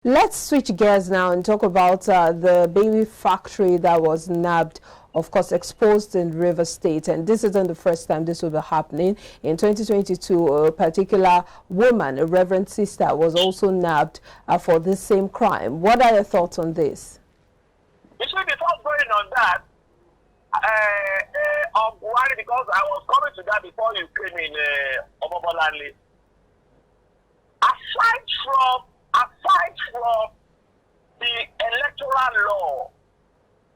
Let's switch gears now and talk about the baby factory that was nabbed, of course, exposed in River State. And this isn't the first time this will be happening. In 2022, a particular woman, a reverend sister, was also nabbed for this same crime. What are your thoughts on this? You see, before going on that, because I was coming to that before you came in, Omobolanle. Aside from the electoral law,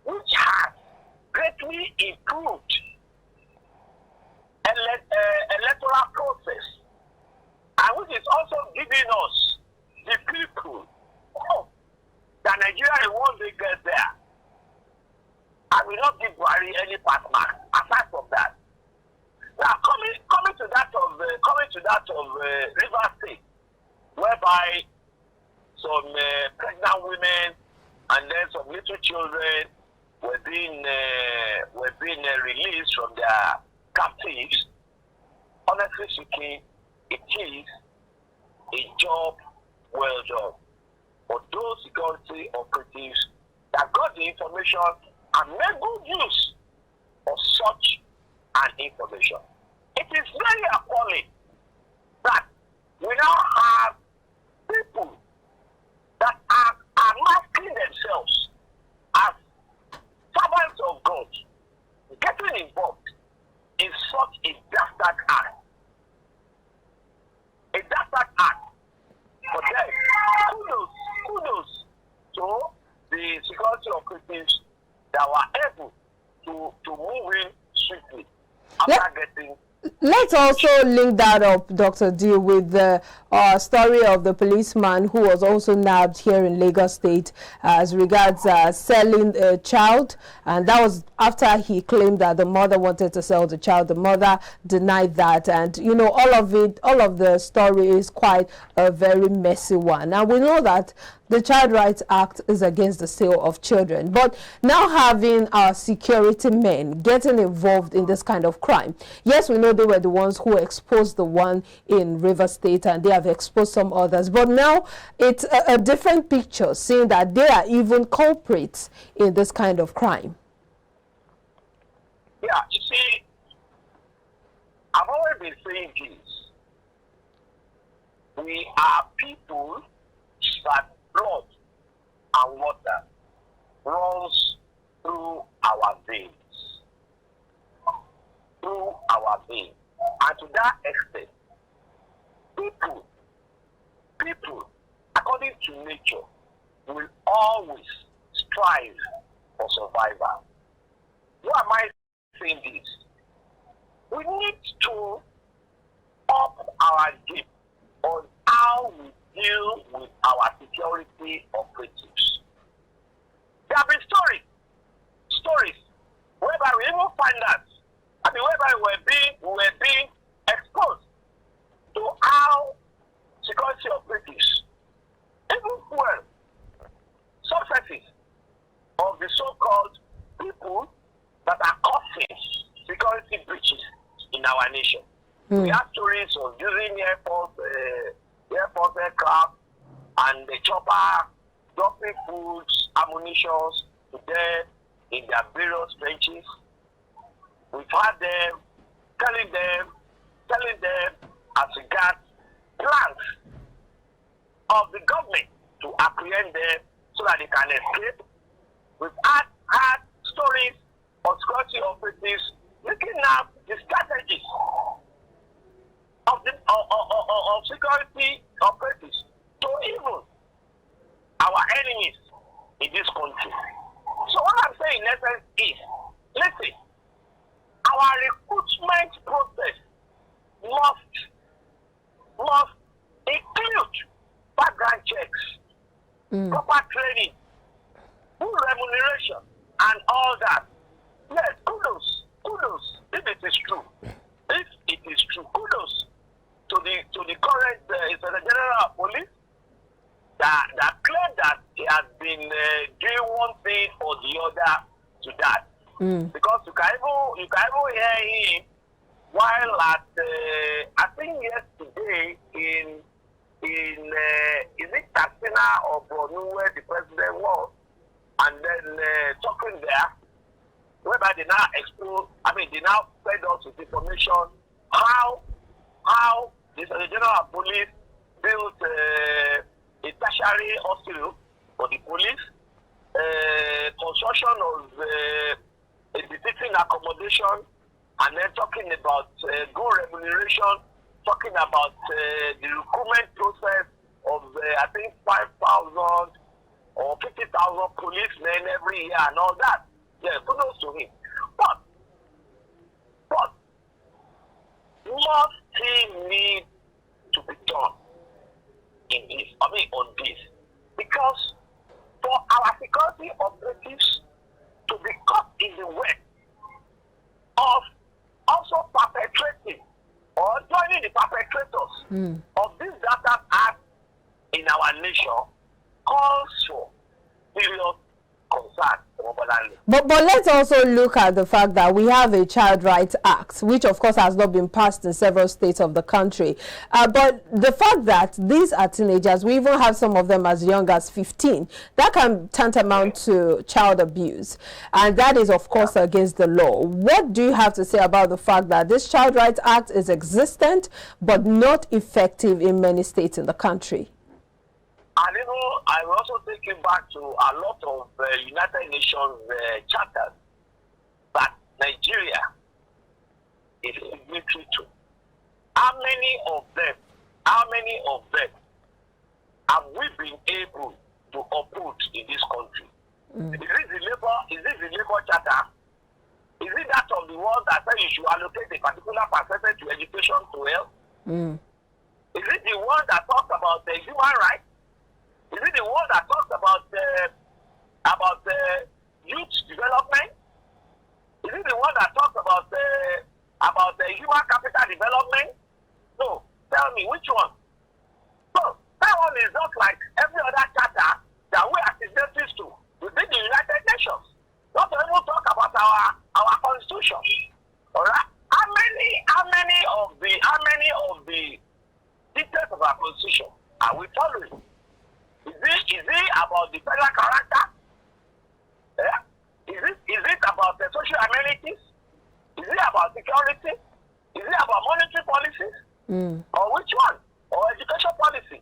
which has greatly improved electoral process, and which is also giving us the people that Nigeria one day get there. I will not give Buhari any pass mark. Aside from that, now coming to that of River State, whereby some pregnant women and then some little children were being released from their captives. Honestly speaking, it is a job well done for those security operatives that got the information and made good use of such an information. It is very appalling that we now have people that are masking themselves as servants of God getting involved in such a dastard act. A dastard act. But then, kudos to the security operatives that were able to move in swiftly after getting. Let's also link that up, Dr. D, with the story of the policeman who was also nabbed here in Lagos State as regards selling a child. And that was after he claimed that the mother wanted to sell the child. The mother denied that. And, you know, all of the story is quite a very messy one. Now, we know that the Child Rights Act is against the sale of children. But now having our security men getting involved in this kind of crime. Yes, we know they were the ones who exposed the one in River State and they have exposed some others. But now it's a different picture, seeing that they are even culprits in this kind of crime. Yeah, you see, I've always been saying this. We are people that blood and water runs through our veins. Through our veins. And to that extent, people, according to nature, will always strive for survival. Why am I saying this? We need to up our game on how we deal with our security operatives. There have been stories whereby we even find out, whereby we were being exposed to how security operatives, even fuel successes of the so-called people that are causing security breaches in our nation. We have stories of using Air Force aircraft and the chopper dropping foods, ammunition to them in their various trenches. We've had them telling them as regards plans of the government to apprehend them so that they can escape. We've had stories of security operatives looking at the strategies of security operatives to even our enemies in this country. So what I'm saying in essence is, listen, our recruitment process must include background checks, proper training, full remuneration, and all that. Yes, kudos, if it is true. If it is true, kudos to the current Inspector General of Police that claimed that he has been doing one thing or the other to that. Because you can even hear him while at I think yesterday in in, is it Katsina or Borno where the president was, and then talking there, whereby they now expose, they now fed us with information how the General of Police built a tertiary hospital for the police, construction of a befitting accommodation, and then talking about good remuneration, talking about the recruitment process of, I think, 5,000 or 50,000 policemen every year and all that. Yeah, kudos to him. But what still need to be done in this, on this? Because for our security operatives to be caught in the web of also perpetrating or joining the perpetrators of this data act in our nation calls for serious concern. But let's also look at the fact that we have a Child Rights Act, which of course has not been passed in several states of the country. But the fact that these are teenagers, we even have some of them as young as 15, that can tantamount to child abuse. And that is of course against the law. What do you have to say about the fact that this Child Rights Act is existent but not effective in many states in the country? And I will also take you back to a lot of United Nations charters that Nigeria is signatory to. How many of them have we been able to uphold in this country? Is it the labor charter? Is it that of the one that says you should allocate a particular percentage to education to health? Is it the one that talks about the human rights? Is it the one that talks about youth development? Is it the one that talks about human capital development? So tell me which one. So that one is just like every other charter that we are signatories to within the United Nations. Not to even talk about our constitution. All right. How many of the details of our constitution are we following? Is it about the federal character? Yeah? Is it about the social amenities? Is it about security? Is it about monetary policies? Or which one? Or education policy?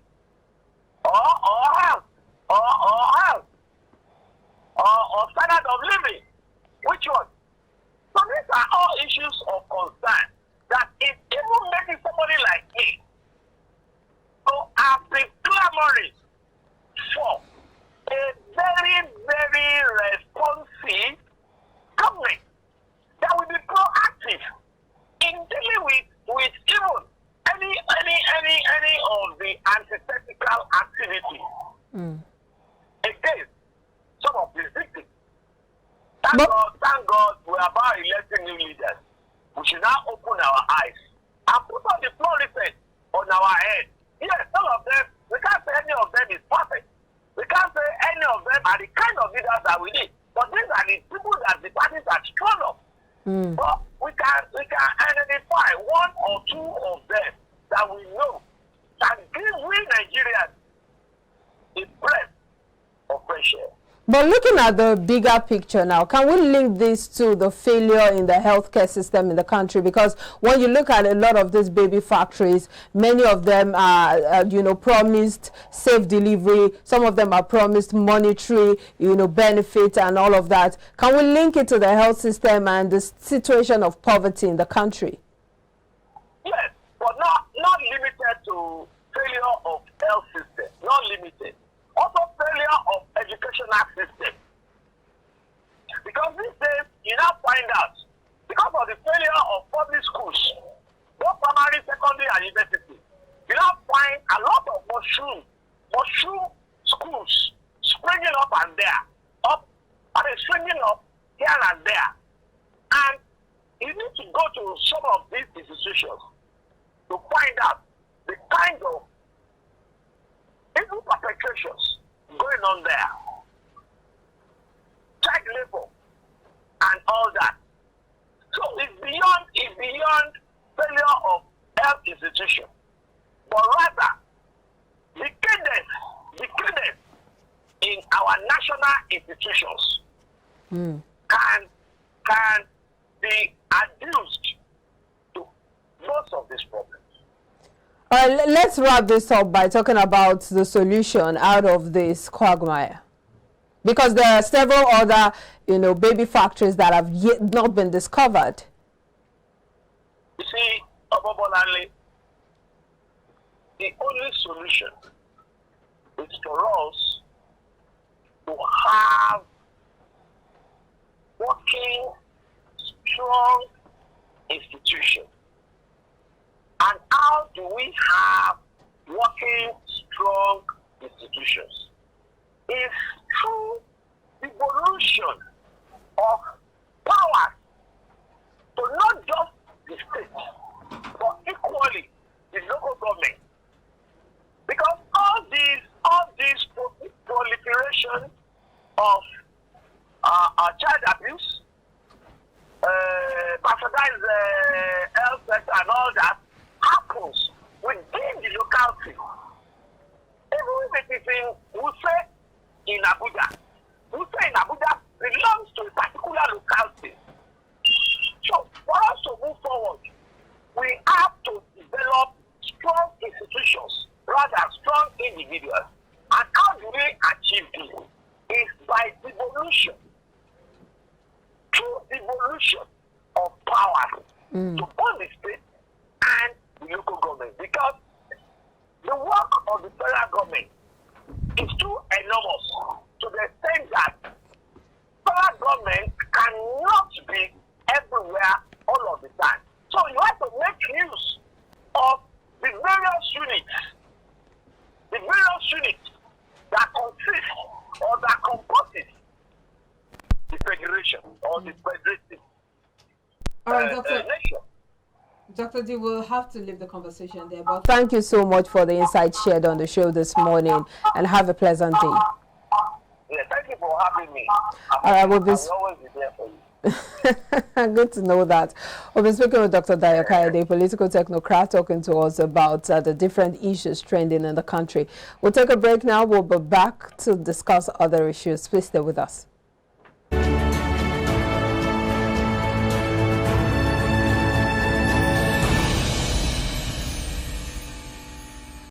Or health? Or standard of living? Which one? So these are all issues of concern that is even making somebody like me to have been clamoring for a very, very responsive government that will be proactive in dealing with even any of the antithetical activity against some of these victims. Thank God we are about electing new leaders. We should now open our eyes and put on the fluorescent on our head. Yes, some of them, we can't say any of them is perfect. We can't say any of them are the kind of leaders that we need. But these are the people that the parties are strong of. But we can identify one or two of them that we know can give we Nigerians a breath of fresh air. But looking at the bigger picture now, can we link this to the failure in the healthcare system in the country? Because when you look at a lot of these baby factories, many of them are, promised safe delivery. Some of them are promised monetary, benefit and all of that. Can we link it to the health system and the situation of poverty in the country? Yes, but not limited to failure of health system. Not limited. Also failure of educational system. Because these days, you now find out, because of the failure of public schools, both primary, secondary, and university, you now find a lot of mushroom schools springing up and springing up here and there. And you need to go to some of these institutions to find out the kind of evil perpetrations going on there, child labor, and all that. So it's beyond failure of health institution, but rather national institutions can be adduced to most of these problems. All right, let's wrap this up by talking about the solution out of this quagmire. Because there are several other, baby factories that have yet not been discovered. You see, Obobolale, the only solution is for us to have working, strong institutions. And how do we have working, strong institutions? It's through evolution of power to not just the state, but equally the local government. Because all these proliferation of child abuse, bastardized health sector and all that happens within the locality. Even if it is in Wuse in Abuja, Wuse in Abuja belongs to a particular locality. So for us to move forward, we have to develop strong institutions, rather strong individuals. And how do we achieve this? Is by devolution. Through devolution of power to both the state and the local government. Because the work of the federal government is too enormous to the extent that federal government cannot be everywhere all of the time. So you have to make use of the various units that consist or that composes the federation or the federative nation. Dr. D, we'll have to leave the conversation there, but thank you so much for the insight shared on the show this morning, and have a pleasant day. Yeah, thank you for having me. All right, we'll be always be there for you. Good to know that. We'll be speaking with Dr. Dayo Kayode, political technocrat, talking to us about the different issues trending in the country. We'll take a break now. We'll be back to discuss other issues. Please stay with us.